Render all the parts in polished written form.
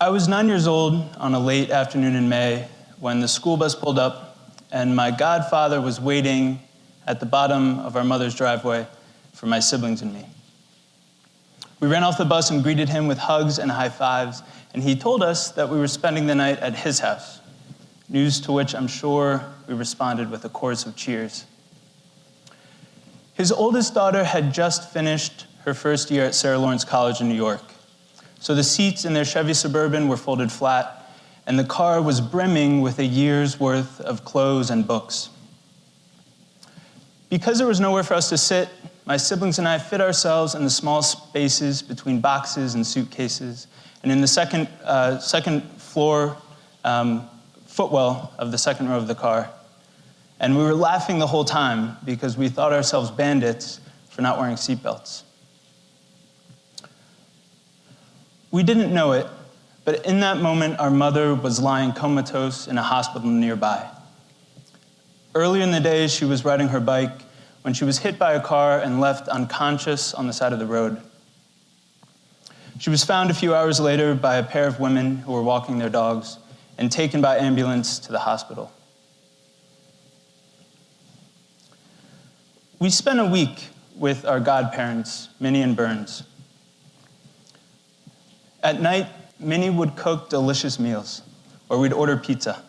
I was 9 years old on a late afternoon in May when the school bus pulled up and my godfather was waiting at the bottom of our mother's driveway for my siblings and me. We ran off the bus and greeted him with hugs and high fives, and he told us that we were spending the night at his house, news to which I'm sure we responded with a chorus of cheers. His oldest daughter had just finished her first year at Sarah Lawrence College in New York. So the seats in their Chevy Suburban were folded flat, and the car was brimming with a year's worth of clothes and books. Because there was nowhere for us to sit, my siblings and I fit ourselves in the small spaces between boxes and suitcases, and in the second floor footwell of the second row of the car. And we were laughing the whole time because we thought ourselves bandits for not wearing seatbelts. We didn't know it, but in that moment, our mother was lying comatose in a hospital nearby. Earlier in the day, she was riding her bike when she was hit by a car and left unconscious on the side of the road. She was found a few hours later by a pair of women who were walking their dogs and taken by ambulance to the hospital. We spent a week with our godparents, Minnie and Burns. At night, Minnie would cook delicious meals, or we'd order pizza.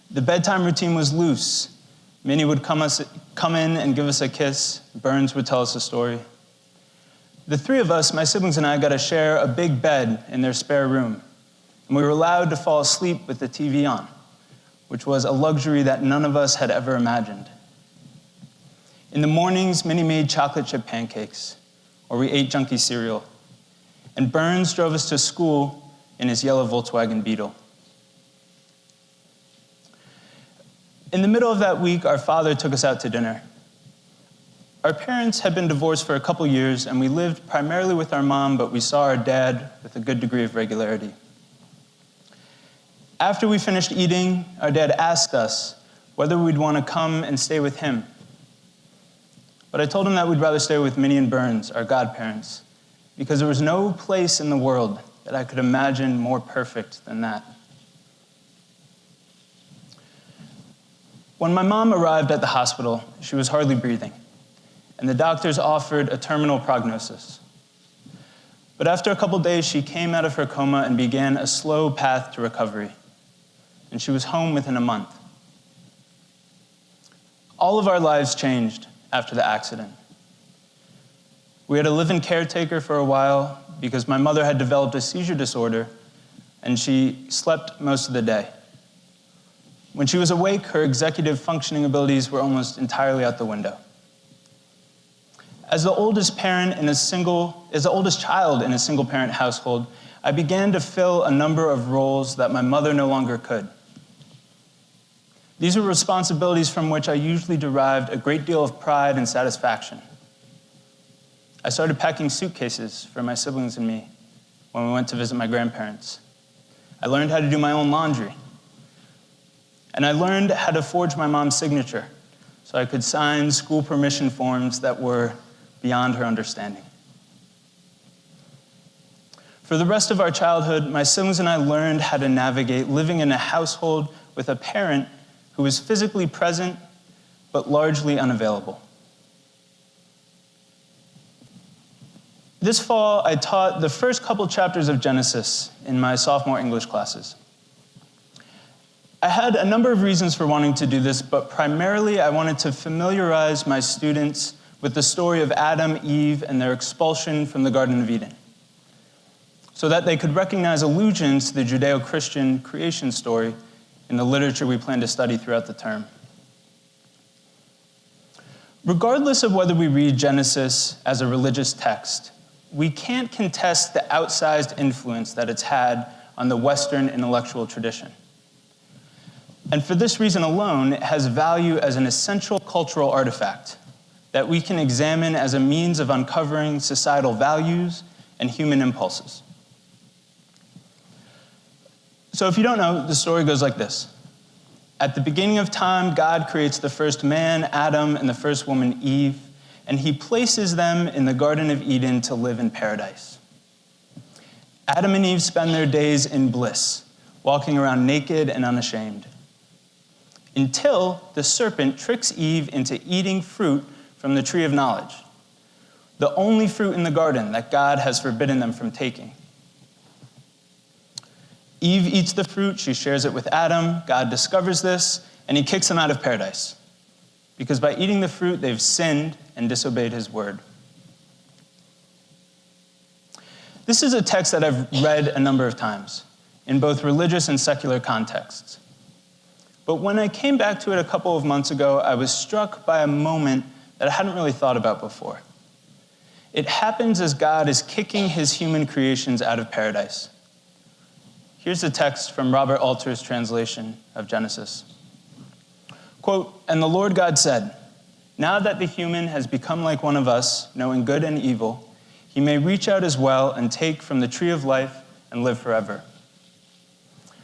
The bedtime routine was loose. Minnie would come in and give us a kiss. Burns would tell us a story. The three of us, my siblings and I, got to share a big bed in their spare room, and we were allowed to fall asleep with the TV on, which was a luxury that none of us had ever imagined. In the mornings, Minnie made chocolate chip pancakes, or we ate junky cereal. And Burns drove us to school in his yellow Volkswagen Beetle. In the middle of that week, our father took us out to dinner. Our parents had been divorced for a couple years, and we lived primarily with our mom, but we saw our dad with a good degree of regularity. After we finished eating, our dad asked us whether we'd want to come and stay with him. But I told him that we'd rather stay with Minnie and Burns, our godparents, because there was no place in the world that I could imagine more perfect than that. When my mom arrived at the hospital, she was hardly breathing, and the doctors offered a terminal prognosis. But after a couple days, she came out of her coma and began a slow path to recovery, and she was home within a month. All of our lives changed after the accident. We had a live-in caretaker for a while because my mother had developed a seizure disorder and she slept most of the day. When she was awake, her executive functioning abilities were almost entirely out the window. As the oldest child in a single-parent household, I began to fill a number of roles that my mother no longer could. These were responsibilities from which I usually derived a great deal of pride and satisfaction. I started packing suitcases for my siblings and me when we went to visit my grandparents. I learned how to do my own laundry. And I learned how to forge my mom's signature so I could sign school permission forms that were beyond her understanding. For the rest of our childhood, my siblings and I learned how to navigate living in a household with a parent who was physically present but largely unavailable. This fall, I taught the first couple chapters of Genesis in my sophomore English classes. I had a number of reasons for wanting to do this, but primarily I wanted to familiarize my students with the story of Adam, Eve, and their expulsion from the Garden of Eden, so that they could recognize allusions to the Judeo-Christian creation story in the literature we plan to study throughout the term. Regardless of whether we read Genesis as a religious text, we can't contest the outsized influence that it's had on the Western intellectual tradition. And for this reason alone, it has value as an essential cultural artifact that we can examine as a means of uncovering societal values and human impulses. So if you don't know, the story goes like this. At the beginning of time, God creates the first man, Adam, and the first woman, Eve, and he places them in the Garden of Eden to live in paradise. Adam and Eve spend their days in bliss, walking around naked and unashamed, until the serpent tricks Eve into eating fruit from the tree of knowledge, the only fruit in the garden that God has forbidden them from taking. Eve eats the fruit, she shares it with Adam, God discovers this, and he kicks them out of paradise, because by eating the fruit, they've sinned and disobeyed his word. This is a text that I've read a number of times, in both religious and secular contexts. But when I came back to it a couple of months ago, I was struck by a moment that I hadn't really thought about before. It happens as God is kicking his human creations out of paradise. Here's a text from Robert Alter's translation of Genesis. Quote, "And the Lord God said, 'Now that the human has become like one of us, knowing good and evil, he may reach out as well and take from the tree of life and live forever.'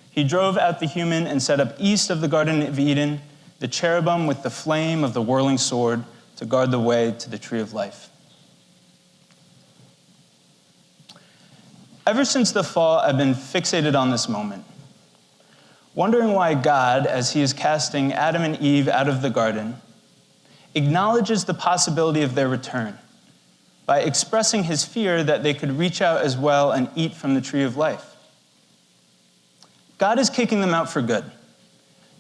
He drove out the human and set up east of the Garden of Eden the cherubim with the flame of the whirling sword to guard the way to the tree of life." Ever since the fall, I've been fixated on this moment, wondering why God, as he is casting Adam and Eve out of the garden, acknowledges the possibility of their return by expressing his fear that they could reach out as well and eat from the tree of life. God is kicking them out for good.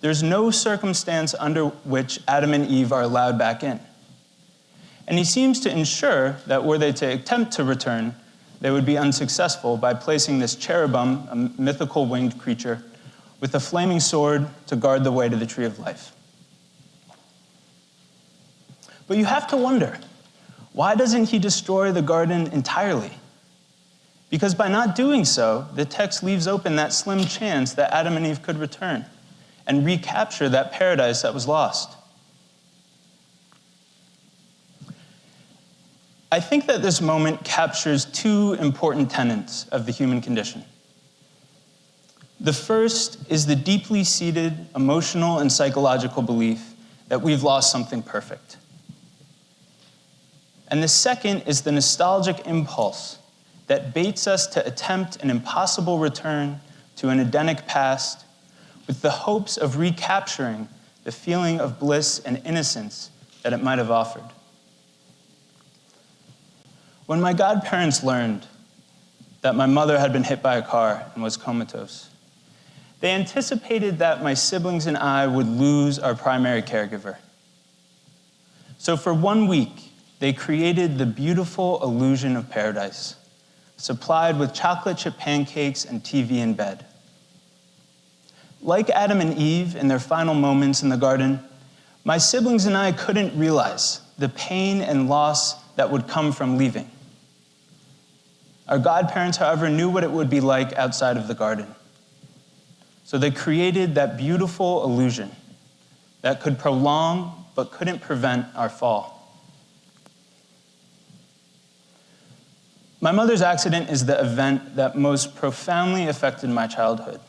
There's no circumstance under which Adam and Eve are allowed back in. And he seems to ensure that were they to attempt to return, they would be unsuccessful by placing this cherubim, a mythical winged creature, with a flaming sword to guard the way to the tree of life. But you have to wonder, why doesn't he destroy the garden entirely? Because by not doing so, the text leaves open that slim chance that Adam and Eve could return and recapture that paradise that was lost. I think that this moment captures two important tenets of the human condition. The first is the deeply seated emotional and psychological belief that we've lost something perfect. And the second is the nostalgic impulse that baits us to attempt an impossible return to an Edenic past with the hopes of recapturing the feeling of bliss and innocence that it might have offered. When my godparents learned that my mother had been hit by a car and was comatose, they anticipated that my siblings and I would lose our primary caregiver. So for 1 week, they created the beautiful illusion of paradise, supplied with chocolate chip pancakes and TV in bed. Like Adam and Eve in their final moments in the garden, my siblings and I couldn't realize the pain and loss that would come from leaving. Our godparents, however, knew what it would be like outside of the garden. So they created that beautiful illusion that could prolong but couldn't prevent our fall. My mother's accident is the event that most profoundly affected my childhood.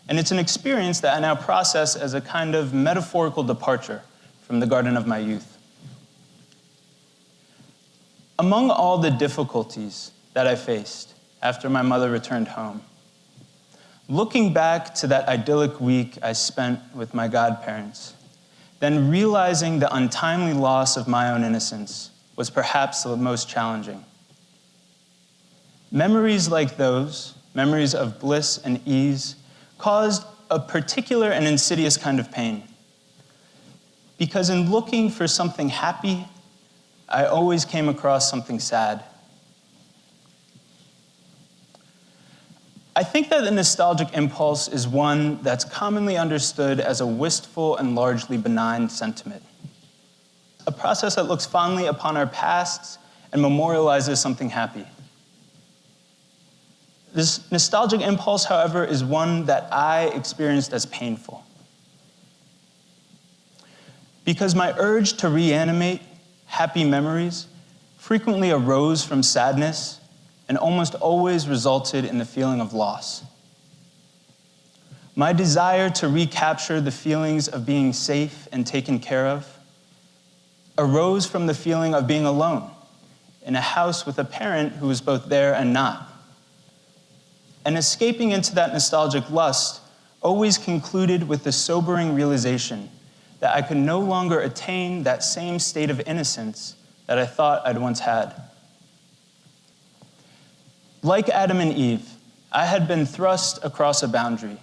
And it's an experience that I now process as a kind of metaphorical departure from the garden of my youth. Among all the difficulties that I faced after my mother returned home, looking back to that idyllic week I spent with my godparents, then realizing the untimely loss of my own innocence was perhaps the most challenging. Memories like those, memories of bliss and ease, caused a particular and insidious kind of pain. Because in looking for something happy, I always came across something sad. I think that the nostalgic impulse is one that's commonly understood as a wistful and largely benign sentiment. A process that looks fondly upon our pasts and memorializes something happy. This nostalgic impulse, however, is one that I experienced as painful. Because my urge to reanimate happy memories frequently arose from sadness and almost always resulted in the feeling of loss. My desire to recapture the feelings of being safe and taken care of arose from the feeling of being alone in a house with a parent who was both there and not. And escaping into that nostalgic lust always concluded with the sobering realization that I could no longer attain that same state of innocence that I thought I'd once had. Like Adam and Eve, I had been thrust across a boundary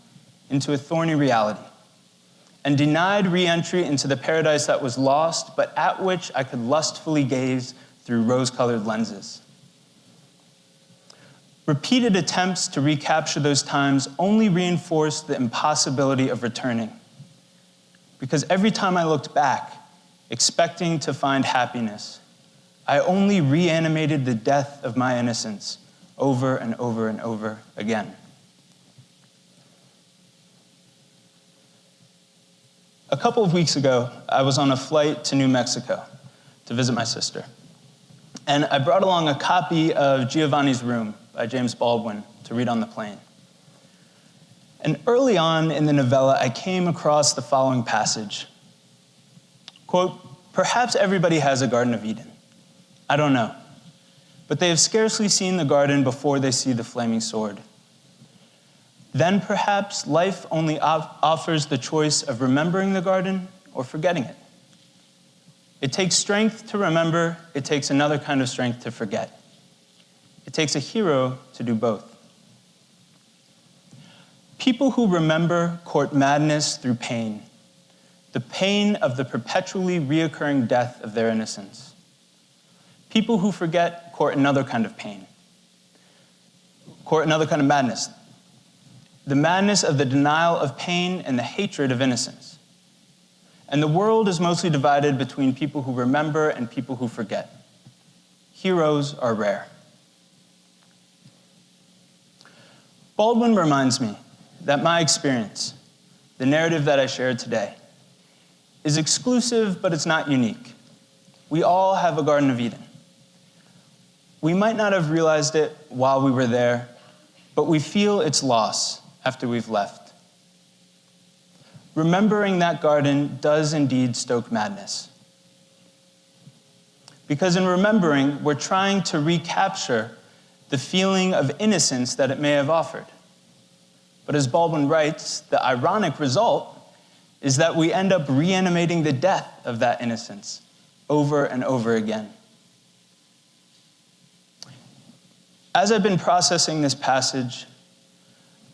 into a thorny reality and denied re-entry into the paradise that was lost, but at which I could lustfully gaze through rose-colored lenses. Repeated attempts to recapture those times only reinforced the impossibility of returning, because every time I looked back, expecting to find happiness, I only reanimated the death of my innocence over and over and over again. A couple of weeks ago, I was on a flight to New Mexico to visit my sister. And I brought along a copy of Giovanni's Room by James Baldwin to read on the plane. And early on in the novella, I came across the following passage. Quote, "Perhaps everybody has a Garden of Eden. I don't know. But they have scarcely seen the garden before they see the flaming sword. Then perhaps life only offers the choice of remembering the garden or forgetting it. It takes strength to remember. It takes another kind of strength to forget. It takes a hero to do both. People who remember court madness through pain, the pain of the perpetually reoccurring death of their innocence. People who forget court another kind of pain, court another kind of madness, the madness of the denial of pain and the hatred of innocence. And the world is mostly divided between people who remember and people who forget. Heroes are rare." Baldwin reminds me that my experience, the narrative that I shared today, is exclusive, but it's not unique. We all have a Garden of Eden. We might not have realized it while we were there, but we feel its loss after we've left. Remembering that garden does indeed stoke madness. Because in remembering, we're trying to recapture the feeling of innocence that it may have offered. But as Baldwin writes, the ironic result is that we end up reanimating the death of that innocence over and over again. As I've been processing this passage,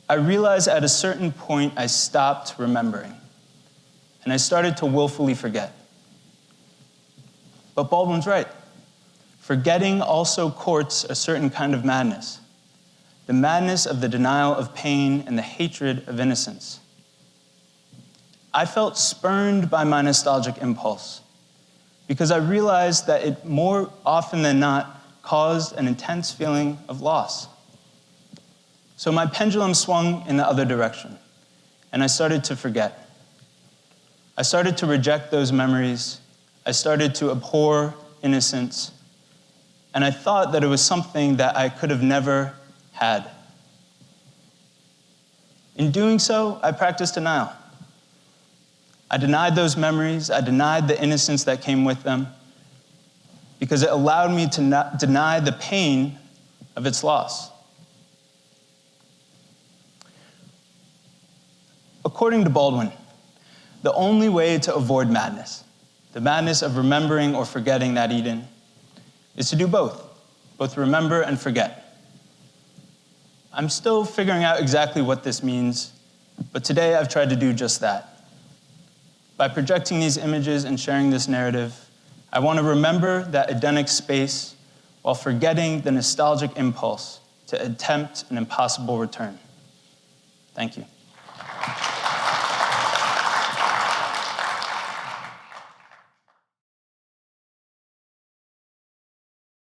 I realized at a certain point I stopped remembering, and I started to willfully forget. But Baldwin's right. Forgetting also courts a certain kind of madness, the madness of the denial of pain and the hatred of innocence. I felt spurned by my nostalgic impulse because I realized that it more often than not caused an intense feeling of loss. So my pendulum swung in the other direction, and I started to forget. I started to reject those memories. I started to abhor innocence, and I thought that it was something that I could have never had. In doing so, I practiced denial. I denied those memories. I denied the innocence that came with them because it allowed me to not deny the pain of its loss. According to Baldwin, the only way to avoid madness, the madness of remembering or forgetting that Eden, is to do both remember and forget. I'm still figuring out exactly what this means, but today I've tried to do just that. By projecting these images and sharing this narrative, I want to remember that Edenic space while forgetting the nostalgic impulse to attempt an impossible return. Thank you.